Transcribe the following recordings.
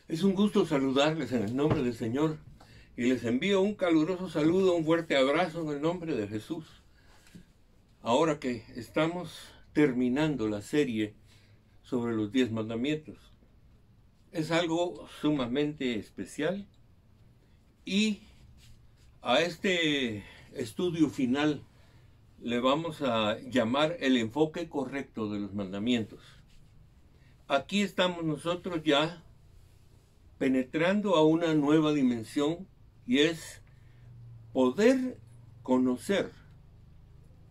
Es un gusto saludarles en el nombre del Señor y les envío un caluroso saludo, un fuerte abrazo en el nombre de Jesús. Ahora que estamos terminando la serie sobre los 10 mandamientos, es algo sumamente especial y a este estudio final le vamos a llamar el enfoque correcto de los mandamientos. Aquí estamos nosotros ya penetrando a una nueva dimensión y es poder conocer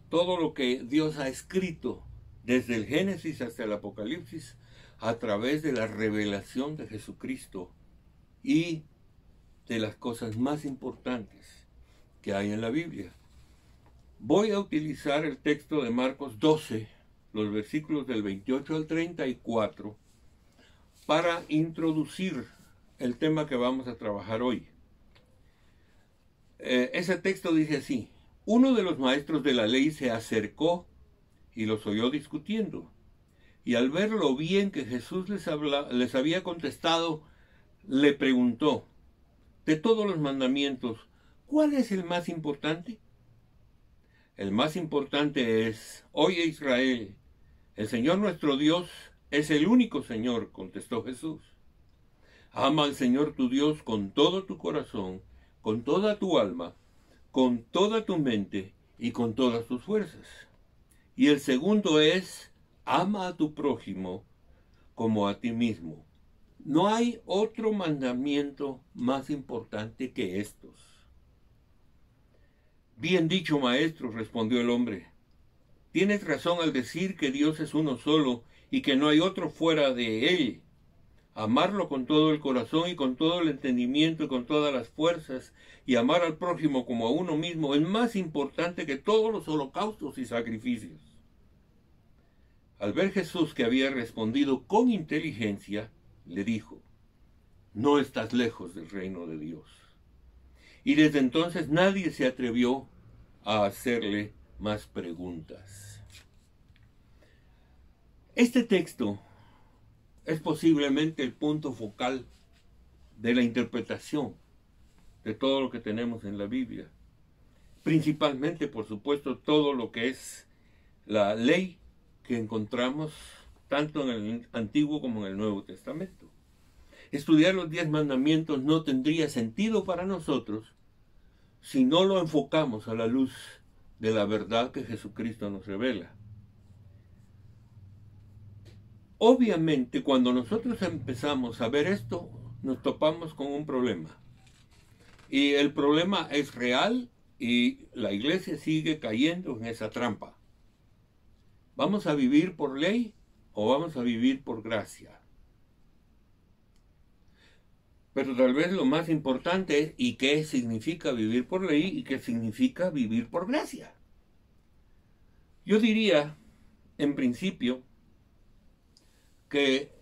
todo lo que Dios ha escrito desde el Génesis hasta el Apocalipsis a través de la revelación de Jesucristo y de las cosas más importantes que hay en la Biblia. Voy a utilizar el texto de Marcos 12, los versículos del 28 al 34, para introducir el tema que vamos a trabajar hoy. Ese texto dice así: uno de los maestros de la ley se acercó y los oyó discutiendo, y al ver lo bien que Jesús les había contestado, le preguntó: de todos los mandamientos, ¿cuál es el más importante? El más importante es: oye Israel, el Señor nuestro Dios es el único Señor, contestó Jesús. Ama al Señor tu Dios con todo tu corazón, con toda tu alma, con toda tu mente y con todas tus fuerzas. Y el segundo es: ama a tu prójimo como a ti mismo. No hay otro mandamiento más importante que estos. Bien dicho, maestro, respondió el hombre. Tienes razón al decir que Dios es uno solo y que no hay otro fuera de él. Amarlo con todo el corazón y con todo el entendimiento y con todas las fuerzas, y amar al prójimo como a uno mismo es más importante que todos los holocaustos y sacrificios. Al ver Jesús que había respondido con inteligencia, le dijo: no estás lejos del reino de Dios. Y desde entonces nadie se atrevió a hacerle más preguntas. Este texto es posiblemente el punto focal de la interpretación de todo lo que tenemos en la Biblia. Principalmente, por supuesto, todo lo que es la ley que encontramos tanto en el Antiguo como en el Nuevo Testamento. Estudiar los 10 mandamientos no tendría sentido para nosotros si no lo enfocamos a la luz de la verdad que Jesucristo nos revela. Obviamente, cuando nosotros empezamos a ver esto, nos topamos con un problema. Y el problema es real y la iglesia sigue cayendo en esa trampa. ¿Vamos a vivir por ley o vamos a vivir por gracia? Pero tal vez lo más importante es: ¿y qué significa vivir por ley y qué significa vivir por gracia? Yo diría, en principio, que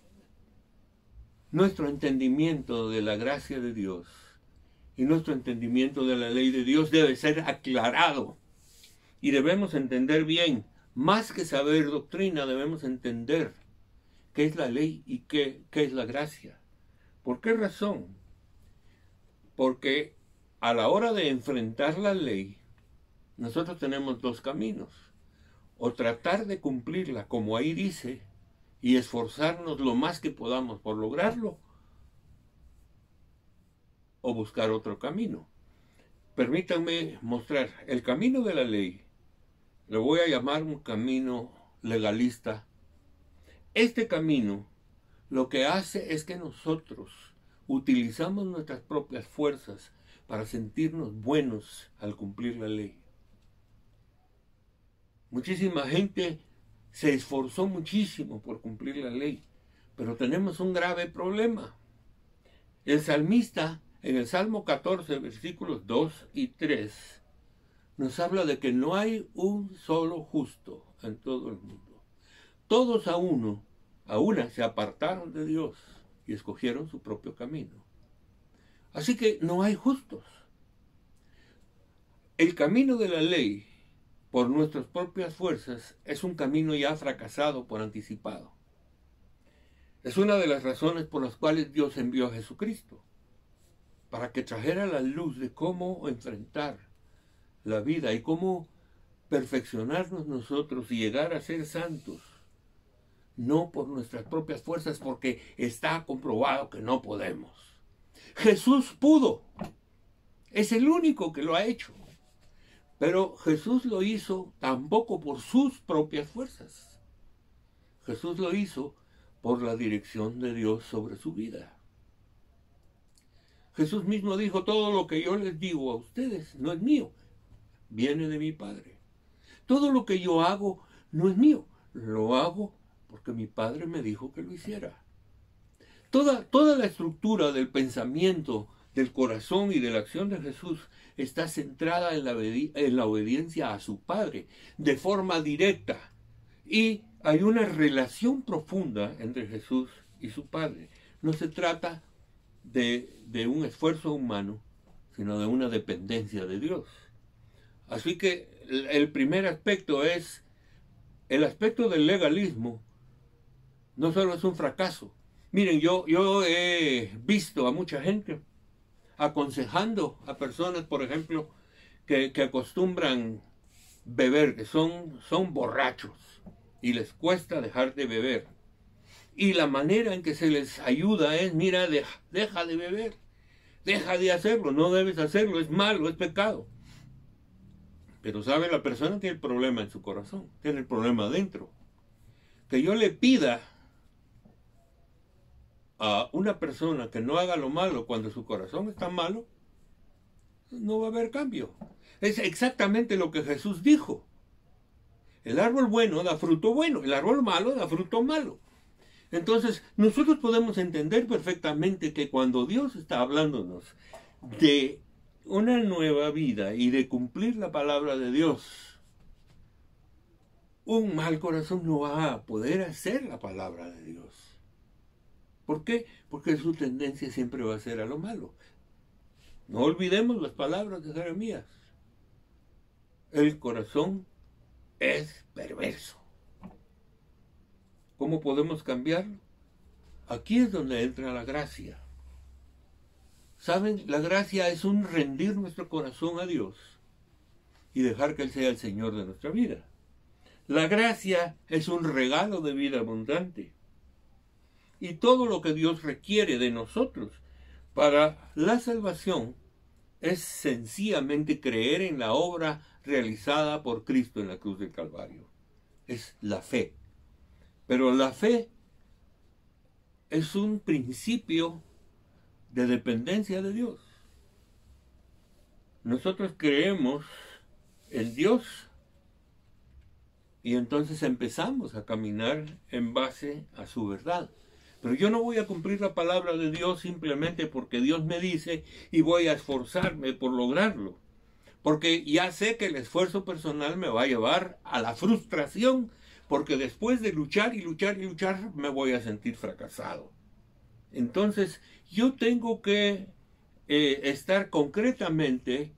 nuestro entendimiento de la gracia de Dios y nuestro entendimiento de la ley de Dios debe ser aclarado. Y debemos entender bien, más que saber doctrina, debemos entender qué es la ley y qué es la gracia. ¿Por qué razón? Porque a la hora de enfrentar la ley, nosotros tenemos dos caminos: o tratar de cumplirla como ahí dice y esforzarnos lo más que podamos por lograrlo, o buscar otro camino. Permítanme mostrar el camino de la ley. Lo voy a llamar un camino legalista. Este camino lo que hace es que nosotros utilizamos nuestras propias fuerzas para sentirnos buenos al cumplir la ley. Muchísima gente se esforzó muchísimo por cumplir la ley, pero tenemos un grave problema. El salmista, en el Salmo 14, versículos 2 y 3, nos habla de que no hay un solo justo en todo el mundo. Todos a una se apartaron de Dios y escogieron su propio camino. Así que no hay justos. El camino de la ley por nuestras propias fuerzas es un camino ya fracasado por anticipado. Es una de las razones por las cuales Dios envió a Jesucristo, para que trajera la luz de cómo enfrentar la vida y cómo perfeccionarnos nosotros y llegar a ser santos, no por nuestras propias fuerzas, porque está comprobado que no podemos. Jesús pudo, es el único que lo ha hecho, pero Jesús lo hizo tampoco por sus propias fuerzas. Jesús lo hizo por la dirección de Dios sobre su vida. Jesús mismo dijo: todo lo que yo les digo a ustedes no es mío, viene de mi Padre. Todo lo que yo hago no es mío, lo hago porque mi Padre me dijo que lo hiciera. Toda la estructura del pensamiento, del corazón y de la acción de Jesús está centrada en la obediencia a su Padre, de forma directa. Y hay una relación profunda entre Jesús y su Padre. No se trata de un esfuerzo humano, sino de una dependencia de Dios. Así que el primer aspecto es, el aspecto del legalismo no solo es un fracaso. Miren, yo he visto a mucha gente aconsejando a personas, por ejemplo, que acostumbran beber, que son borrachos y les cuesta dejar de beber. Y la manera en que se les ayuda es: mira, deja de beber, deja de hacerlo, no debes hacerlo, es malo, es pecado. Pero sabe, la persona tiene el problema en su corazón, tiene el problema adentro. Que yo le pida a una persona que no haga lo malo cuando su corazón está malo, no va a haber cambio. Es exactamente lo que Jesús dijo. El árbol bueno da fruto bueno, el árbol malo da fruto malo. Entonces, nosotros podemos entender perfectamente que cuando Dios está hablándonos de una nueva vida y de cumplir la palabra de Dios, un mal corazón no va a poder hacer la palabra de Dios. ¿Por qué? Porque su tendencia siempre va a ser a lo malo. No olvidemos las palabras de Jeremías. El corazón es perverso. ¿Cómo podemos cambiarlo? Aquí es donde entra la gracia. ¿Saben? La gracia es un rendir nuestro corazón a Dios y dejar que Él sea el Señor de nuestra vida. La gracia es un regalo de vida abundante. Y todo lo que Dios requiere de nosotros para la salvación es sencillamente creer en la obra realizada por Cristo en la cruz del Calvario. Es la fe. Pero la fe es un principio de dependencia de Dios. Nosotros creemos en Dios y entonces empezamos a caminar en base a su verdad. Pero yo no voy a cumplir la palabra de Dios simplemente porque Dios me dice y voy a esforzarme por lograrlo. Porque ya sé que el esfuerzo personal me va a llevar a la frustración, porque después de luchar y luchar y luchar me voy a sentir fracasado. Entonces yo tengo que estar concretamente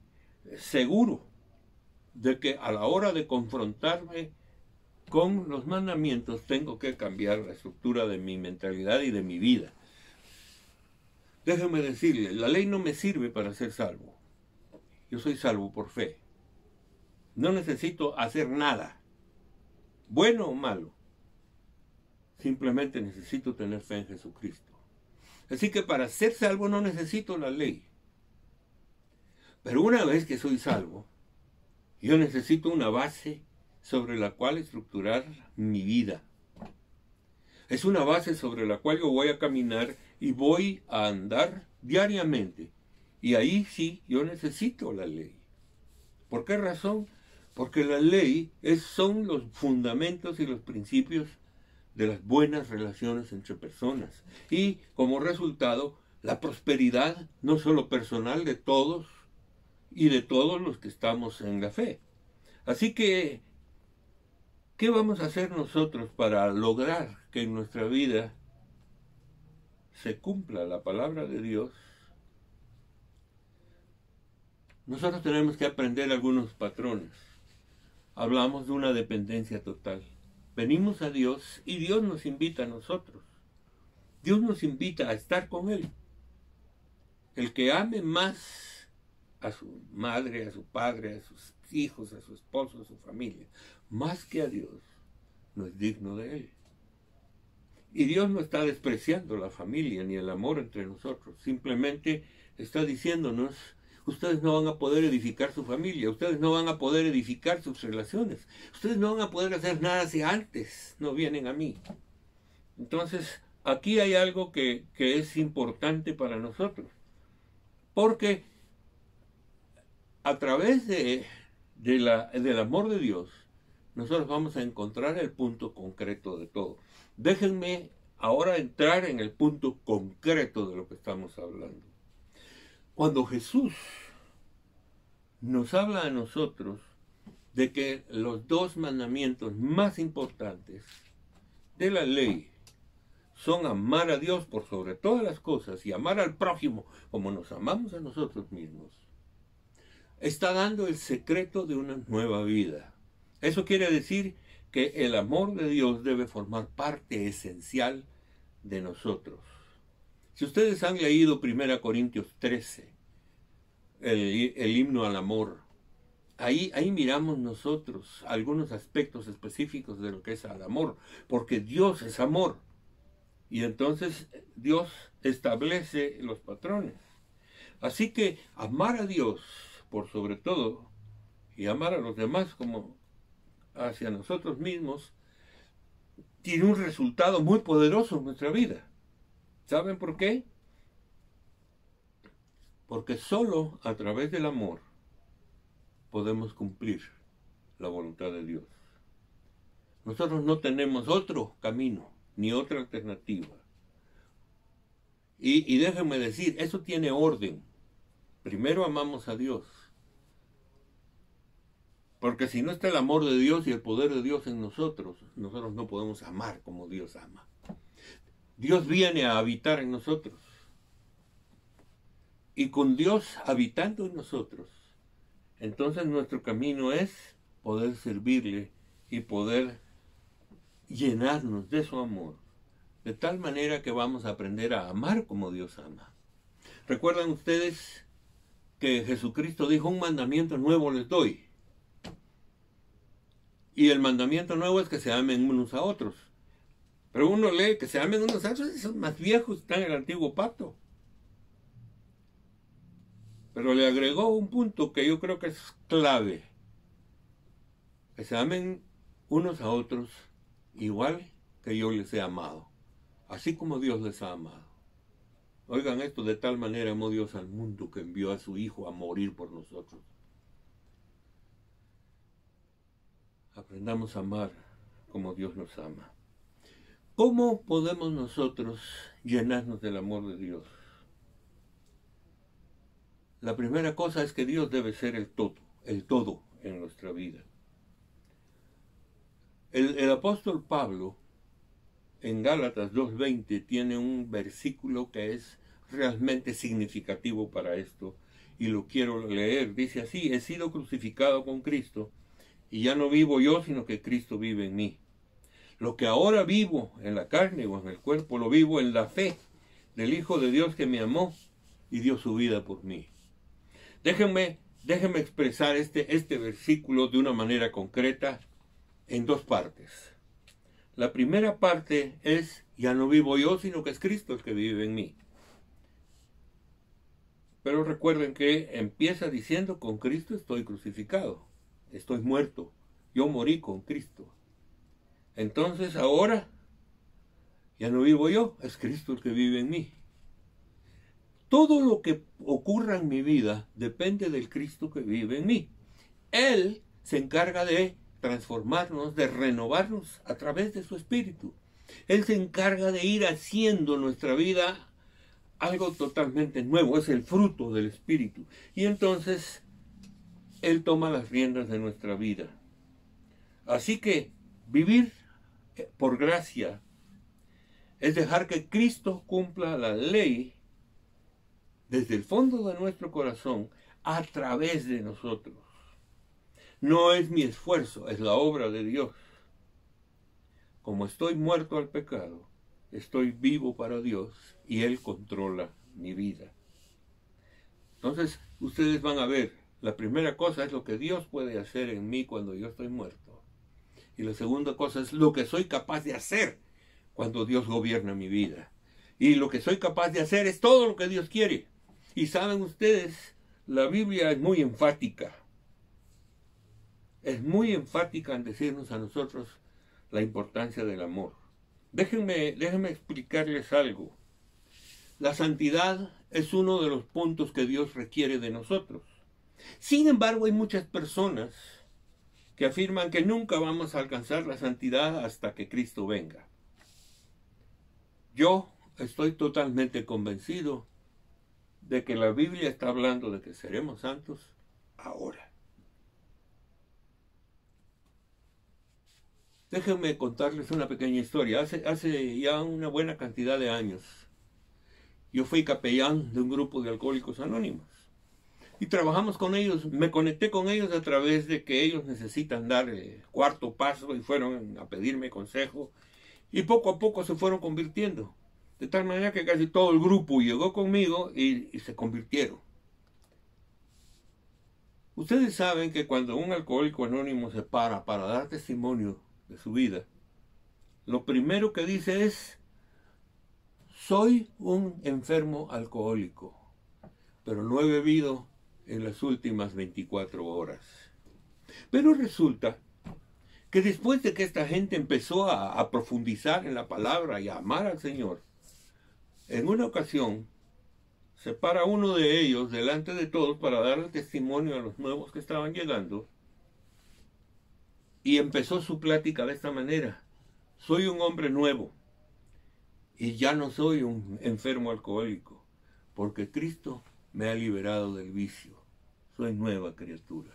seguro de que a la hora de confrontarme con los mandamientos tengo que cambiar la estructura de mi mentalidad y de mi vida. Déjeme decirle, la ley no me sirve para ser salvo. Yo soy salvo por fe. No necesito hacer nada, bueno o malo. Simplemente necesito tener fe en Jesucristo. Así que para ser salvo no necesito la ley. Pero una vez que soy salvo, yo necesito una base sobre la cual estructurar mi vida. Es una base sobre la cual yo voy a caminar y voy a andar diariamente. Y ahí sí, yo necesito la ley. ¿Por qué razón? Porque la ley son los fundamentos y los principios de las buenas relaciones entre personas. Y como resultado, la prosperidad no solo personal de todos y de todos los que estamos en la fe. Así que, ¿qué vamos a hacer nosotros para lograr que en nuestra vida se cumpla la palabra de Dios? Nosotros tenemos que aprender algunos patrones. Hablamos de una dependencia total. Venimos a Dios y Dios nos invita a nosotros. Dios nos invita a estar con Él. El que ame más a su madre, a su padre, a sus hijos, a su esposo, a su familia, más que a Dios, no es digno de Él. Y Dios no está despreciando la familia ni el amor entre nosotros. Simplemente está diciéndonos, ustedes no van a poder edificar su familia, ustedes no van a poder edificar sus relaciones, ustedes no van a poder hacer nada si antes no vienen a mí. Entonces, aquí hay algo que es importante para nosotros. Porque a través del amor de Dios, nosotros vamos a encontrar el punto concreto de todo. Déjenme ahora entrar en el punto concreto de lo que estamos hablando. Cuando Jesús nos habla a nosotros de que los dos mandamientos más importantes de la ley son amar a Dios por sobre todas las cosas y amar al prójimo como nos amamos a nosotros mismos, está dando el secreto de una nueva vida. Eso quiere decir que el amor de Dios debe formar parte esencial de nosotros. Si ustedes han leído 1 Corintios 13, el himno al amor, ahí miramos nosotros algunos aspectos específicos de lo que es el amor, porque Dios es amor. Y entonces Dios establece los patrones. Así que amar a Dios por sobre todo y amar a los demás como hacia nosotros mismos tiene un resultado muy poderoso en nuestra vida. ¿Saben por qué? Porque solo a través del amor podemos cumplir la voluntad de Dios. Nosotros no tenemos otro camino ni otra alternativa. Y déjenme decir, eso tiene orden. Primero amamos a Dios. Porque si no está el amor de Dios y el poder de Dios en nosotros, nosotros no podemos amar como Dios ama. Dios viene a habitar en nosotros. Y con Dios habitando en nosotros, entonces nuestro camino es poder servirle y poder llenarnos de su amor, de tal manera que vamos a aprender a amar como Dios ama. ¿Recuerdan ustedes que Jesucristo dijo, un mandamiento nuevo les doy? Y el mandamiento nuevo es que se amen unos a otros. Pero uno lee que se amen unos a otros, esos más viejos están en el antiguo pacto. Pero le agregó un punto que yo creo que es clave. Que se amen unos a otros igual que yo les he amado, así como Dios les ha amado. Oigan esto, de tal manera amó Dios al mundo que envió a su Hijo a morir por nosotros. Aprendamos a amar como Dios nos ama. ¿Cómo podemos nosotros llenarnos del amor de Dios? La primera cosa es que Dios debe ser el todo en nuestra vida. El apóstol Pablo, en Gálatas 2:20, tiene un versículo que es realmente significativo para esto, y lo quiero leer. Dice así: he sido crucificado con Cristo, y ya no vivo yo, sino que Cristo vive en mí. Lo que ahora vivo en la carne o en el cuerpo, lo vivo en la fe del Hijo de Dios que me amó y dio su vida por mí. Déjenme expresar este versículo de una manera concreta en dos partes. La primera parte es, ya no vivo yo, sino que es Cristo el que vive en mí. Pero recuerden que empieza diciendo, con Cristo estoy crucificado, estoy muerto, yo morí con Cristo. Entonces ahora, ya no vivo yo, es Cristo el que vive en mí. Todo lo que ocurra en mi vida depende del Cristo que vive en mí. Él se encarga de transformarnos, de renovarnos a través de su Espíritu. Él se encarga de ir haciendo nuestra vida algo totalmente nuevo, es el fruto del Espíritu. Y entonces Él toma las riendas de nuestra vida. Así que vivir por gracia es dejar que Cristo cumpla la ley desde el fondo de nuestro corazón a través de nosotros. No es mi esfuerzo, es la obra de Dios. Como estoy muerto al pecado, estoy vivo para Dios y Él controla mi vida. Entonces, ustedes van a ver, la primera cosa es lo que Dios puede hacer en mí cuando yo estoy muerto. Y la segunda cosa es lo que soy capaz de hacer cuando Dios gobierna mi vida. Y lo que soy capaz de hacer es todo lo que Dios quiere. Y saben ustedes, la Biblia es muy enfática. Es muy enfática en decirnos a nosotros la importancia del amor. Déjenme explicarles algo. La santidad es uno de los puntos que Dios requiere de nosotros. Sin embargo, hay muchas personas que afirman que nunca vamos a alcanzar la santidad hasta que Cristo venga. Yo estoy totalmente convencido de que la Biblia está hablando de que seremos santos ahora. Déjenme contarles una pequeña historia. Hace ya una buena cantidad de años, yo fui capellán de un grupo de alcohólicos anónimos. Y trabajamos con ellos, me conecté con ellos a través de que ellos necesitan dar el cuarto paso y fueron a pedirme consejo. Y poco a poco se fueron convirtiendo. De tal manera que casi todo el grupo llegó conmigo y se convirtieron. Ustedes saben que cuando un alcohólico anónimo se para dar testimonio de su vida, lo primero que dice es: soy un enfermo alcohólico, pero no he bebido en las últimas 24 horas. Pero resulta que después de que esta gente empezó a profundizar en la palabra y a amar al Señor, en una ocasión se para uno de ellos delante de todos para darle testimonio a los nuevos que estaban llegando y empezó su plática de esta manera: soy un hombre nuevo y ya no soy un enfermo alcohólico, porque Cristo me ha liberado del vicio. Soy nueva criatura.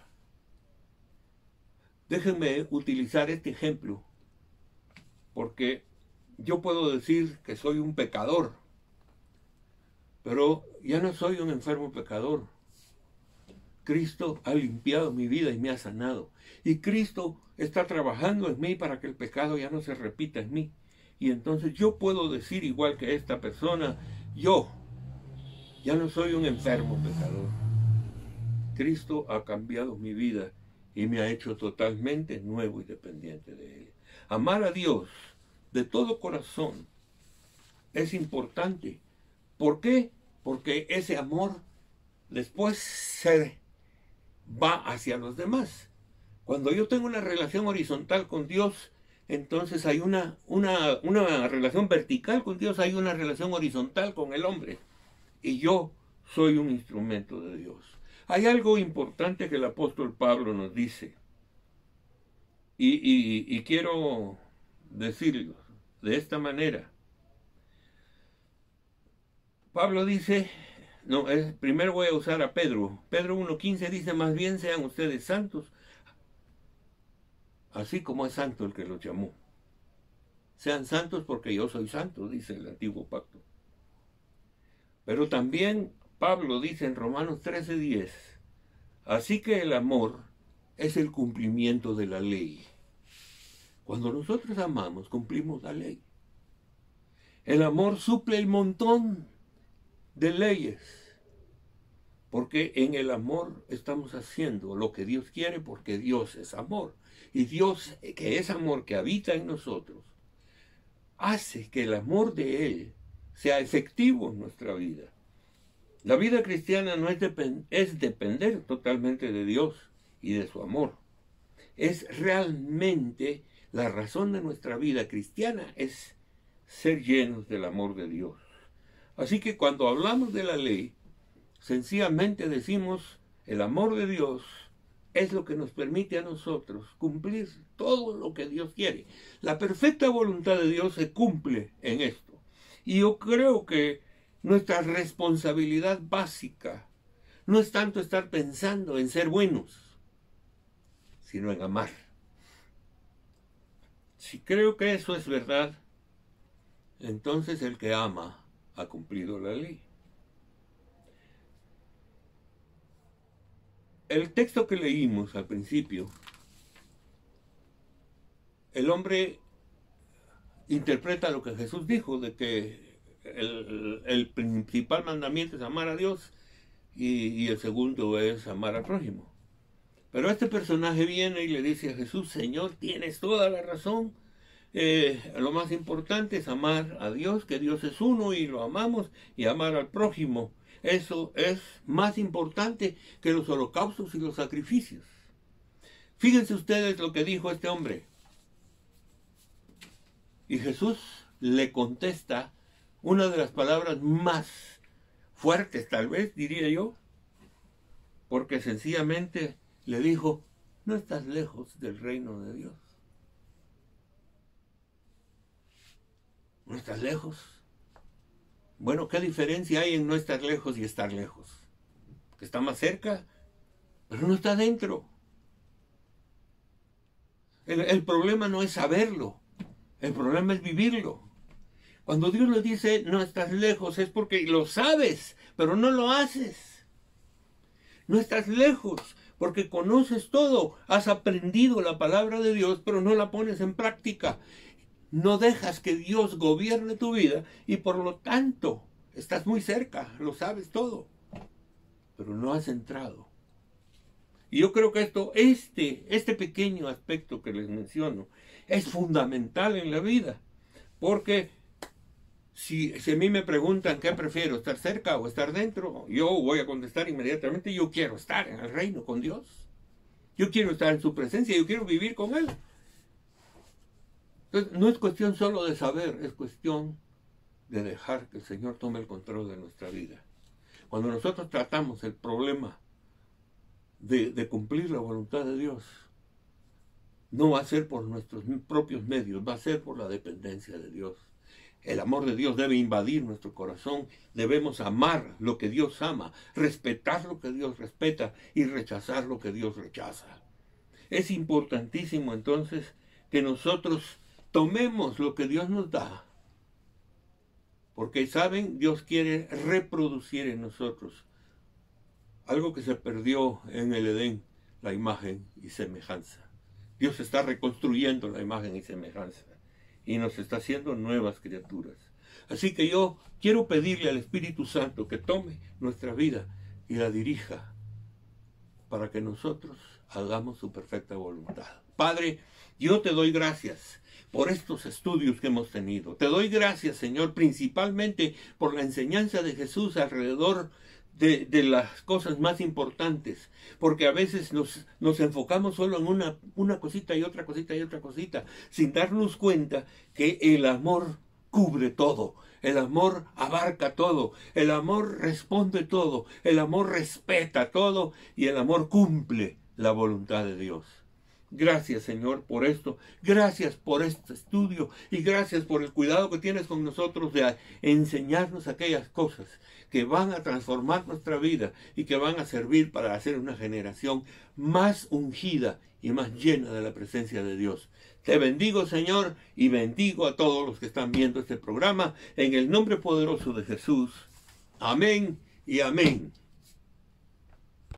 Déjenme utilizar este ejemplo, porque yo puedo decir que soy un pecador, pero ya no soy un enfermo pecador. Cristo ha limpiado mi vida y me ha sanado. Y Cristo está trabajando en mí para que el pecado ya no se repita en mí. Y entonces yo puedo decir, igual que esta persona, yo ya no soy un enfermo pecador. Cristo ha cambiado mi vida y me ha hecho totalmente nuevo y dependiente de Él. Amar a Dios de todo corazón es importante. ¿Por qué? Porque ese amor después se va hacia los demás. Cuando yo tengo una relación horizontal con Dios, entonces hay una relación vertical con Dios, hay una relación horizontal con el hombre. Y yo soy un instrumento de Dios. Hay algo importante que el apóstol Pablo nos dice. Y quiero decirlo de esta manera. Pablo dice, primero voy a usar a Pedro. Pedro 1:15 dice: más bien sean ustedes santos, así como es santo el que los llamó. Sean santos porque yo soy santo, dice el antiguo pacto. Pero también Pablo dice en Romanos 13:10, así que el amor es el cumplimiento de la ley. Cuando nosotros amamos, cumplimos la ley. El amor suple el montón de leyes, porque en el amor estamos haciendo lo que Dios quiere, porque Dios es amor. Y Dios, que es amor, que habita en nosotros, hace que el amor de Él sea efectivo en nuestra vida. La vida cristiana no es depender totalmente de Dios y de su amor. Es realmente la razón de nuestra vida cristiana, es ser llenos del amor de Dios. Así que cuando hablamos de la ley, sencillamente decimos: el amor de Dios es lo que nos permite a nosotros cumplir todo lo que Dios quiere. La perfecta voluntad de Dios se cumple en esto. Y yo creo que nuestra responsabilidad básica no es tanto estar pensando en ser buenos, sino en amar. Si creo que eso es verdad, entonces el que ama ha cumplido la ley. El texto que leímos al principio, el hombre interpreta lo que Jesús dijo, de que el principal mandamiento es amar a Dios y el segundo es amar al prójimo. Pero este personaje viene y le dice a Jesús: Señor, tienes toda la razón. Lo más importante es amar a Dios, que Dios es uno y lo amamos, y amar al prójimo. Eso es más importante que los holocaustos y los sacrificios. Fíjense ustedes lo que dijo este hombre. Y Jesús le contesta una de las palabras más fuertes, tal vez, diría yo, porque sencillamente le dijo: no estás lejos del reino de Dios. ¿No estás lejos? Bueno, ¿qué diferencia hay en no estar lejos y estar lejos? Que está más cerca, pero no está dentro. El problema no es saberlo, el problema es vivirlo. Cuando Dios le dice no estás lejos, es porque lo sabes, pero no lo haces. No estás lejos porque conoces todo, has aprendido la palabra de Dios, pero no la pones en práctica. No dejas que Dios gobierne tu vida y por lo tanto estás muy cerca, lo sabes todo, pero no has entrado. Y yo creo que este pequeño aspecto que les menciono es fundamental en la vida, porque si a mí me preguntan qué prefiero, estar cerca o estar dentro, yo voy a contestar inmediatamente: yo quiero estar en el reino con Dios, yo quiero estar en su presencia, yo quiero vivir con Él. Entonces, no es cuestión solo de saber, es cuestión de dejar que el Señor tome el control de nuestra vida. Cuando nosotros tratamos el problema de cumplir la voluntad de Dios, no va a ser por nuestros propios medios, va a ser por la dependencia de Dios. El amor de Dios debe invadir nuestro corazón, debemos amar lo que Dios ama, respetar lo que Dios respeta y rechazar lo que Dios rechaza. Es importantísimo entonces que nosotros tomemos lo que Dios nos da, porque, ¿saben? Dios quiere reproducir en nosotros algo que se perdió en el Edén, la imagen y semejanza. Dios está reconstruyendo la imagen y semejanza y nos está haciendo nuevas criaturas. Así que yo quiero pedirle al Espíritu Santo que tome nuestra vida y la dirija para que nosotros hagamos su perfecta voluntad. Padre, yo te doy gracias por estos estudios que hemos tenido. Te doy gracias, Señor, principalmente por la enseñanza de Jesús alrededor de las cosas más importantes, porque a veces nos enfocamos solo en una cosita y otra cosita y otra cosita, sin darnos cuenta que el amor cubre todo, el amor abarca todo, el amor responde todo, el amor respeta todo y el amor cumple la voluntad de Dios. Gracias, Señor, por esto. Gracias por este estudio y gracias por el cuidado que tienes con nosotros de enseñarnos aquellas cosas que van a transformar nuestra vida y que van a servir para hacer una generación más ungida y más llena de la presencia de Dios. Te bendigo, Señor, y bendigo a todos los que están viendo este programa en el nombre poderoso de Jesús. Amén y amén.